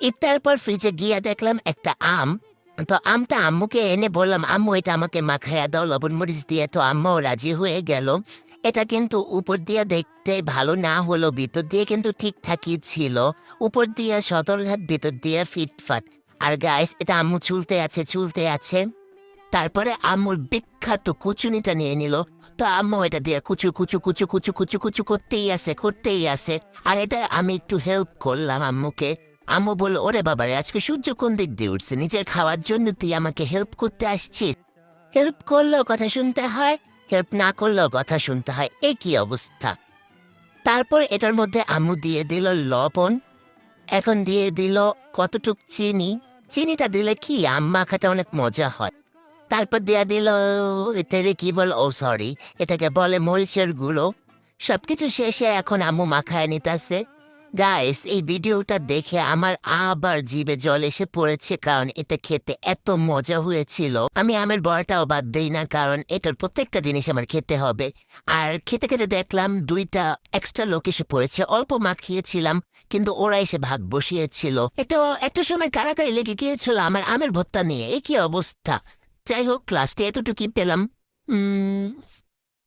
ইফতার পর ফ্রিজে গিয়ে দেখলাম একটা আম। তো আমটা আম্মুকে এনে বললাম, আম্মু এটা আমাকে মাখাইয়া দাও লবণ মরিচ দিয়ে। তো আম্মাও রাজি হয়ে গেল। এটা কিন্তু উপর দিয়ে দেখতে ভালো না হলো, ভিতর দিয়ে কিন্তু ঠিকঠাকই ছিল। উপর দিয়ে সদরঘাট, ভিতর দিয়ে ফিটফাট। আর গাইস, এটা আম্মু চুলতে আছে। তারপরে আম্মুর বিখ্যাত কুচুনিটা নিয়ে নিল। তো আম্মু এটা দিয়ে কুচু কুচু কুচু কুচু কুচু কুচু করতেই আছে। আর এটা আমি একটু হেল্প করলাম আম্মুকে। আম্মু বলল, ওরে বাবারে, আজকে সূর্য কোন দিক দিয়ে উঠছে, নিজের খাওয়ার জন্য তুই আমাকে হেল্প করতে আসছিস? হেল্প করলেও কথা শুনতে হয়, হেল্প না করলেও কথা শুনতে হয়, এই কি অবস্থা! তারপর এটার মধ্যে আম্মু দিয়ে দিল লবণ। এখন দিয়ে দিল কতটুক চিনি। চিনিটা দিলে কি আম মাখাটা অনেক মজা হয়। তারপর দেয়া দিল, এটারে কি বল, ও সরি, এটাকে বলে মরিচের গুঁড়ো। সবকিছু শেষে এখন আম্মু মাখায় নিতেছে। গাইস, এই ভিডিওটা দেখে আমার আবার জিভে জল এসে পড়েছে, কারণ এটা খেতে এত মজা হয়েছিল। আমি আমের বড়াটাও বাদ দেই না, কারণ এটার প্রত্যেকটা জিনিস আমার খেতে হবে। আর খেতে খেতে দেখলাম দুইটা এক্সট্রা লোক এসে পড়েছে। অল্প মাখিয়েছিলাম, কিন্তু ওরা এসে ভাগ বসিয়েছিল। এটা একটা সময় কারাকারি লেগে গিয়েছিল আমার আমের ভর্তা নিয়ে, এ কি অবস্থা! যাই হোক, ক্লাসটি এতটুকুই পেলাম।